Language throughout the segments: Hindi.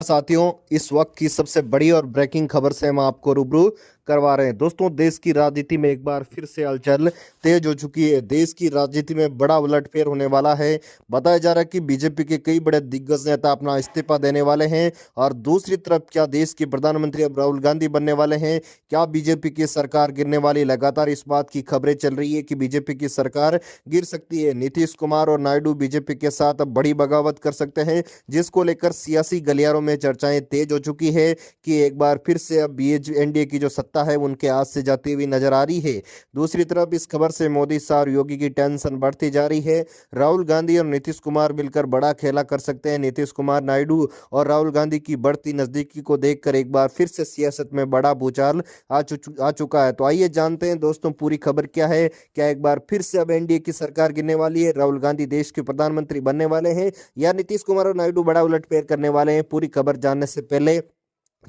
साथियों, इस वक्त की सबसे बड़ी और ब्रेकिंग खबर से हम आपको रूबरू करवा रहे हैं। दोस्तों, देश की राजनीति में एक बार फिर से हलचल तेज हो चुकी है। देश की राजनीति में बड़ा उलटफेर होने वाला है। बताया जा रहा है कि बीजेपी के कई बड़े दिग्गज नेता अपना इस्तीफा देने वाले हैं और दूसरी तरफ क्या देश के प्रधानमंत्री अब राहुल गांधी बनने वाले हैं। क्या बीजेपी की सरकार गिरने वाली? लगातार इस बात की खबरें चल रही है कि बीजेपी की सरकार गिर सकती है। नीतीश कुमार और नायडू बीजेपी के साथ अब बड़ी बगावत कर सकते हैं, जिसको लेकर सियासी गलियारों में चर्चाएं तेज हो चुकी है कि एक बार फिर से अब एनडीए की जो सत्ता है उनके हाथ से जाती हुई नजर आ रही है। दूसरी तरफ इस खबर से मोदी शाह और योगी की टेंशन बढ़ती जा रही है। राहुल गांधी और नीतीश कुमार मिलकर बड़ा खेला कर सकते हैं। नीतीश कुमार, नायडू और राहुल गांधी की बढ़ती नजदीकी को देखकर एक बार फिर से सियासत में बड़ा भूचाल आ चुका है। तो आइए जानते हैं दोस्तों पूरी खबर क्या है। क्या एक बार फिर से अब एनडीए की सरकार गिरने वाली है? राहुल गांधी देश के प्रधानमंत्री बनने वाले हैं या नीतीश कुमार और नायडू बड़ा उलटफेर करने वाले हैं? पूरी खबर जानने से पहले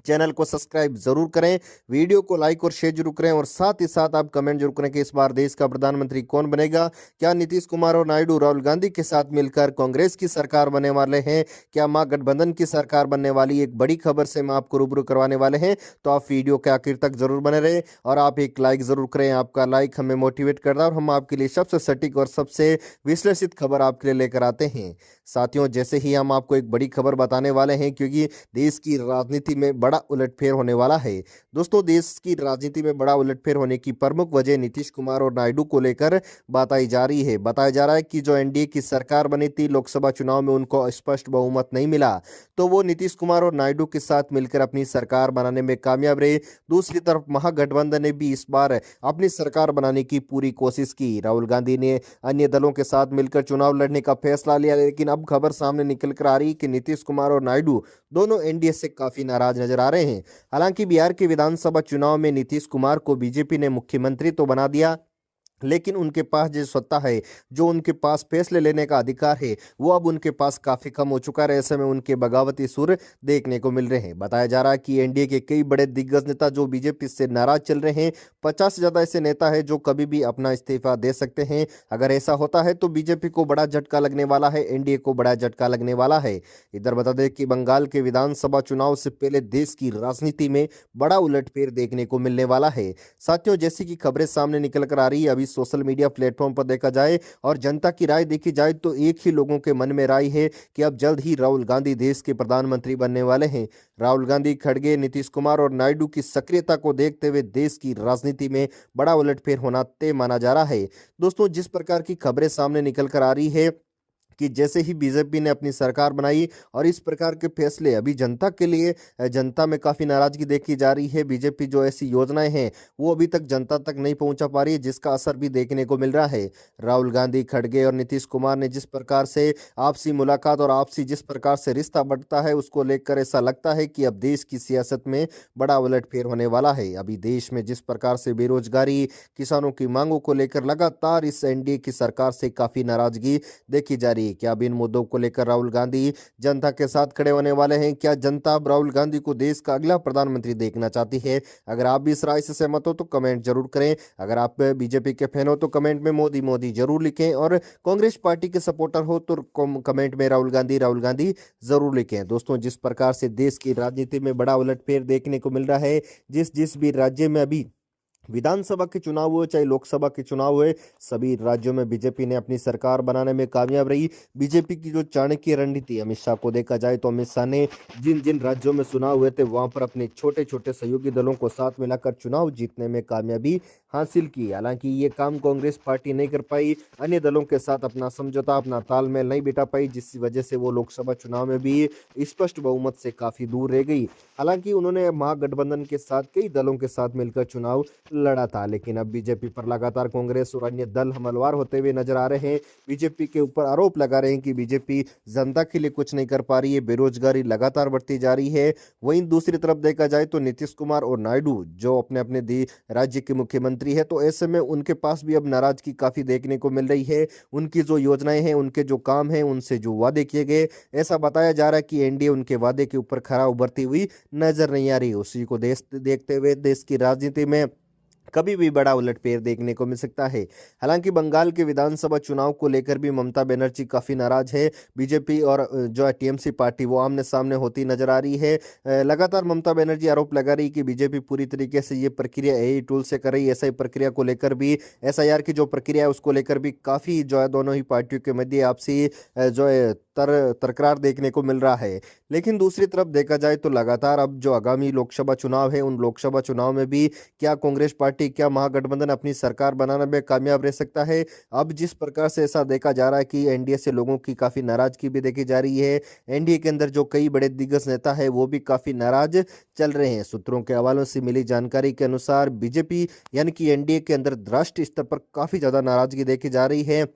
चैनल को सब्सक्राइब जरूर करें, वीडियो को लाइक और शेयर जरूर करें और साथ ही साथ आप कमेंट जरूर करें कि इस बार देश का प्रधानमंत्री कौन बनेगा। क्या नीतीश कुमार और नायडू राहुल गांधी के साथ मिलकर कांग्रेस की सरकार बनने वाले हैं? क्या महागठबंधन की सरकार बनने वाली? एक बड़ी खबर से हम आपको रूबरू करवाने वाले हैं, तो आप वीडियो के आखिर तक जरूर बने रहे और आप एक लाइक जरूर करें। आपका लाइक हमें मोटिवेट करता है और हम आपके लिए सबसे सटीक और सबसे विश्लेषित खबर आपके लिए लेकर आते हैं। साथियों, जैसे ही हम आपको एक बड़ी खबर बताने वाले हैं, क्योंकि देश की राजनीति में बड़ा उलटफेर होने वाला है। दोस्तों, देश की राजनीति में बड़ा उलटफेर होने की प्रमुख वजह नीतीश कुमार और नायडू को लेकर बताई जा रही है। बताया जा रहा है कि जो एनडीए की सरकार बनी थी, लोकसभा चुनाव में उनको स्पष्ट बहुमत नहीं मिला, तो वो नीतीश कुमार और नायडू के साथ मिलकर अपनी सरकार बनाने में कामयाब रहे। दूसरी तरफ महागठबंधन ने भी इस बार अपनी सरकार बनाने की पूरी कोशिश की। राहुल गांधी ने अन्य दलों के साथ मिलकर चुनाव लड़ने का फैसला लिया, लेकिन अब खबर सामने निकल कर आ रही है कि नीतीश कुमार और नायडू दोनों एनडीए से काफी नाराज नजर आ रहे हैं। हालांकि बिहार के विधानसभा चुनाव में नीतीश कुमार को बीजेपी ने मुख्यमंत्री तो बना दिया, लेकिन उनके पास जो सत्ता है, जो उनके पास फैसले लेने का अधिकार है, वो अब उनके पास काफी कम हो चुका है। ऐसे में उनके बगावती सुर देखने को मिल रहे हैं। बताया जा रहा है कि एनडीए के कई बड़े दिग्गज नेता जो बीजेपी से नाराज चल रहे हैं, 50 से ज्यादा ऐसे नेता है जो कभी भी अपना इस्तीफा दे सकते हैं। अगर ऐसा होता है तो बीजेपी को बड़ा झटका लगने वाला है, एनडीए को बड़ा झटका लगने वाला है। इधर बता दें कि बंगाल के विधानसभा चुनाव से पहले देश की राजनीति में बड़ा उलटफेर देखने को मिलने वाला है। साथियों, जैसी कि खबरें सामने निकल कर आ रही है, अभी सोशल मीडिया प्लेटफॉर्म पर देखा जाए और जनता की राय देखी जाए तो एक ही लोगों के मन में राय है कि अब जल्द ही राहुल गांधी देश के प्रधानमंत्री बनने वाले हैं। राहुल गांधी, खड़गे, नीतीश कुमार और नायडू की सक्रियता को देखते हुए देश की राजनीति में बड़ा उलटफेर होना तय माना जा रहा है। दोस्तों, जिस प्रकार की खबरें सामने निकल कर आ रही है कि जैसे ही बीजेपी ने अपनी सरकार बनाई और इस प्रकार के फैसले अभी जनता के लिए, जनता में काफ़ी नाराजगी देखी जा रही है। बीजेपी जो ऐसी योजनाएं हैं वो अभी तक जनता तक नहीं पहुंचा पा रही है, जिसका असर भी देखने को मिल रहा है। राहुल गांधी, खड़गे और नीतीश कुमार ने जिस प्रकार से आपसी मुलाकात और आपसी जिस प्रकार से रिश्ता बढ़ता है, उसको लेकर ऐसा लगता है कि अब देश की सियासत में बड़ा उलटफेर होने वाला है। अभी देश में जिस प्रकार से बेरोजगारी, किसानों की मांगों को लेकर लगातार इस एनडीए की सरकार से काफ़ी नाराजगी देखी जा रही है। क्या अब इन मुद्दों को लेकर राहुल गांधी जनता के साथ खड़े होने वाले हैं? क्या जनता अब राहुल गांधी को देश का अगला प्रधानमंत्री देखना चाहती है? अगर आप भी इस राय से सहमत हो तो कमेंट जरूर करें। अगर आप बीजेपी के फैन हो तो कमेंट में मोदी मोदी जरूर लिखें और कांग्रेस पार्टी के सपोर्टर हो तो कमेंट में राहुल गांधी जरूर लिखें। दोस्तों, जिस प्रकार से देश की राजनीति में बड़ा उलटफेर देखने को मिल रहा है, जिस जिस भी राज्य में अभी विधानसभा के चुनाव हुए चाहे लोकसभा के चुनाव हुए, सभी राज्यों में बीजेपी ने अपनी सरकार बनाने में कामयाब रही। बीजेपी की जो चाणक्य रणनीति, अमित शाह को देखा जाए तो अमित शाह ने जिन जिन राज्यों में चुनाव हुए थे वहां पर अपने छोटे छोटे सहयोगी दलों को साथ मिलाकर चुनाव जीतने में कामयाबी हासिल की। हालांकि ये काम कांग्रेस पार्टी नहीं कर पाई, अन्य दलों के साथ अपना समझौता, अपना तालमेल नहीं बिठा पाई, जिस वजह से वो लोकसभा चुनाव में भी स्पष्ट बहुमत से काफी दूर रह गई। हालांकि उन्होंने महागठबंधन के साथ कई दलों के साथ मिलकर चुनाव लड़ा था, लेकिन अब बीजेपी पर लगातार कांग्रेस और अन्य दल हमलवार होते हुए नजर आ रहे हैं। बीजेपी के ऊपर आरोप लगा रहे हैं कि बीजेपी जनता के लिए कुछ नहीं कर पा रही है, बेरोजगारी लगातार बढ़ती जा रही है। वहीं दूसरी तरफ देखा जाए तो नीतीश कुमार और नायडू जो अपने अपने राज्य के मुख्यमंत्री है, तो ऐसे में उनके पास भी अब नाराजगी काफी देखने को मिल रही है। उनकी जो योजनाएं हैं, उनके जो काम हैं, उनसे जो वादे किए गए, ऐसा बताया जा रहा है कि एनडीए उनके वादे के ऊपर खरा उभरती हुई नजर नहीं आ रही। उसी को देखते हुए देश की राजनीति में कभी भी बड़ा उलटफेर देखने को मिल सकता है। हालांकि बंगाल के विधानसभा चुनाव को लेकर भी ममता बनर्जी काफ़ी नाराज है। बीजेपी और जो है टीएमसी पार्टी वो आमने सामने होती नजर आ रही है। लगातार ममता बनर्जी आरोप लगा रही कि बीजेपी पूरी तरीके से ये प्रक्रिया एआई टूल से कर रही है। एसआई प्रक्रिया को लेकर भी, एसआईआर की जो प्रक्रिया है उसको लेकर भी काफ़ी जो है दोनों ही पार्टियों के मध्य आपसी जो है तकरार देखने को मिल रहा है। लेकिन दूसरी तरफ देखा जाए तो लगातार अब जो आगामी लोकसभा चुनाव है, उन लोकसभा चुनाव में भी क्या कांग्रेस पार्टी, क्या महागठबंधन अपनी सरकार बनाने में कामयाब रह सकता है? अब जिस प्रकार से ऐसा देखा जा रहा है कि एनडीए से लोगों की काफ़ी नाराजगी भी देखी जा रही है। एनडीए के अंदर जो कई बड़े दिग्गज नेता है वो भी काफ़ी नाराज चल रहे हैं। सूत्रों के हवालों से मिली जानकारी के अनुसार बीजेपी यानी कि एनडीए के अंदर राष्ट्रीय स्तर पर काफ़ी ज़्यादा नाराजगी देखी जा रही है।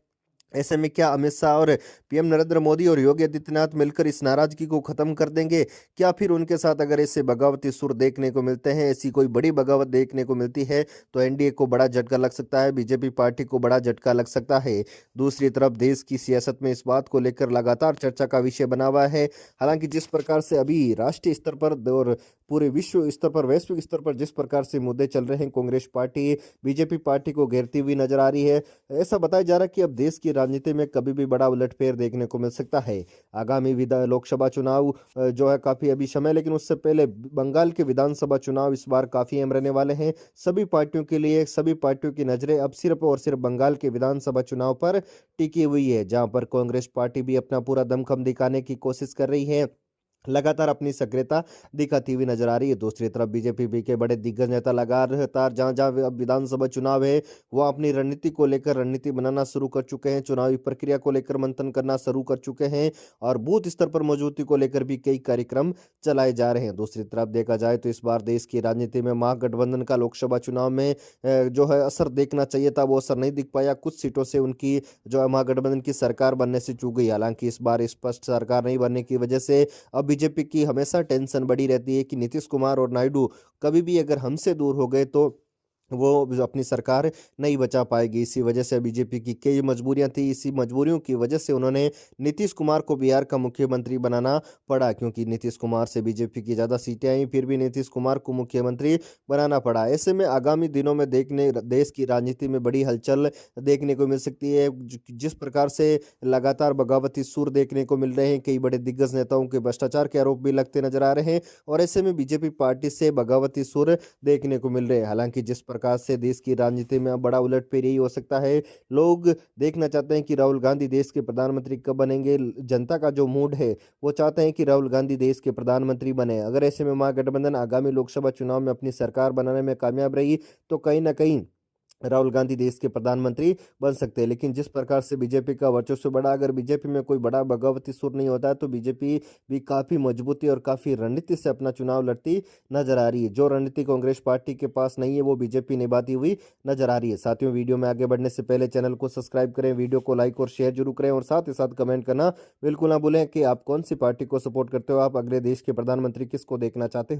ऐसे में क्या अमित शाह और पीएम नरेंद्र मोदी और योगी आदित्यनाथ मिलकर इस नाराजगी को खत्म कर देंगे? क्या फिर उनके साथ अगर ऐसे बगावती सुर देखने को मिलते हैं, ऐसी कोई बड़ी बगावत देखने को मिलती है, तो एनडीए को बड़ा झटका लग सकता है, बीजेपी पार्टी को बड़ा झटका लग सकता है। दूसरी तरफ देश की सियासत में इस बात को लेकर लगातार चर्चा का विषय बना हुआ है। हालांकि जिस प्रकार से अभी राष्ट्रीय स्तर पर और पूरे विश्व स्तर पर, वैश्विक स्तर पर जिस प्रकार से मुद्दे चल रहे हैं, कांग्रेस पार्टी बीजेपी पार्टी को घेरती हुई नजर आ रही है। ऐसा बताया जा रहा है कि अब देश की राजनीति में कभी भी बड़ा उलटफेर देखने को मिल सकता है। आगामी लोकसभा चुनाव जो है काफ़ी अभी समय, लेकिन उससे पहले बंगाल के विधानसभा चुनाव इस बार काफ़ी अहम रहने वाले हैं सभी पार्टियों के लिए। सभी पार्टियों की नज़रें अब सिर्फ और सिर्फ बंगाल के विधानसभा चुनाव पर टिकी हुई है, जहां पर कांग्रेस पार्टी भी अपना पूरा दमखम दिखाने की कोशिश कर रही है, लगातार अपनी सक्रियता दिखाती हुई नजर आ रही है। दूसरी तरफ बीजेपी भी के बड़े दिग्गज नेता लगातार जहां जहां अब विधानसभा चुनाव है, वो अपनी रणनीति को लेकर रणनीति बनाना शुरू कर चुके हैं, चुनावी प्रक्रिया को लेकर मंथन करना शुरू कर चुके हैं और बूथ स्तर पर मजबूती को लेकर भी कई कार्यक्रम चलाए जा रहे हैं। दूसरी तरफ देखा जाए तो इस बार देश की राजनीति में महागठबंधन का लोकसभा चुनाव में जो है असर देखना चाहिए था, वो असर नहीं दिख पाया। कुछ सीटों से उनकी जो है महागठबंधन की सरकार बनने से चूक गई। हालांकि इस बार स्पष्ट सरकार नहीं बनने की वजह से अब बीजेपी की हमेशा टेंशन बड़ी रहती है कि नीतीश कुमार और नायडू कभी भी अगर हमसे दूर हो गए तो वो जो अपनी सरकार नहीं बचा पाएगी। इसी वजह से बीजेपी की कई मजबूरियां थी। इसी मजबूरियों की वजह से उन्होंने नीतीश कुमार को बिहार का मुख्यमंत्री बनाना पड़ा, क्योंकि नीतीश कुमार से बीजेपी की ज़्यादा सीटें आई, फिर भी नीतीश कुमार को मुख्यमंत्री बनाना पड़ा। ऐसे में आगामी दिनों में देश की राजनीति में बड़ी हलचल देखने को मिल सकती है। जिस प्रकार से लगातार बगावती सुर देखने को मिल रहे हैं, कई बड़े दिग्गज नेताओं के भ्रष्टाचार के आरोप भी लगते नजर आ रहे हैं और ऐसे में बीजेपी पार्टी से बगावती सुर देखने को मिल रहे हैं। हालांकि जिस प्रकार से देश की राजनीति में अब बड़ा उलटफेर यही हो सकता है, लोग देखना चाहते हैं कि राहुल गांधी देश के प्रधानमंत्री कब बनेंगे। जनता का जो मूड है वो चाहते हैं कि राहुल गांधी देश के प्रधानमंत्री बने। अगर ऐसे में महागठबंधन आगामी लोकसभा चुनाव में अपनी सरकार बनाने में कामयाब रही तो कहीं ना कहीं राहुल गांधी देश के प्रधानमंत्री बन सकते हैं। लेकिन जिस प्रकार से बीजेपी का वर्चस्व बढ़ा, अगर बीजेपी में कोई बड़ा बगावती सुर नहीं होता है तो बीजेपी भी काफ़ी मजबूती और काफ़ी रणनीति से अपना चुनाव लड़ती नजर आ रही है। जो रणनीति कांग्रेस पार्टी के पास नहीं है वो बीजेपी निभाती हुई नजर आ रही है। साथियों, वीडियो में आगे बढ़ने से पहले चैनल को सब्सक्राइब करें, वीडियो को लाइक और शेयर जरूर करें और साथ ही साथ कमेंट करना बिल्कुल ना भूलें कि आप कौन सी पार्टी को सपोर्ट करते हो, आप अगले देश के प्रधानमंत्री किसको देखना चाहते हो।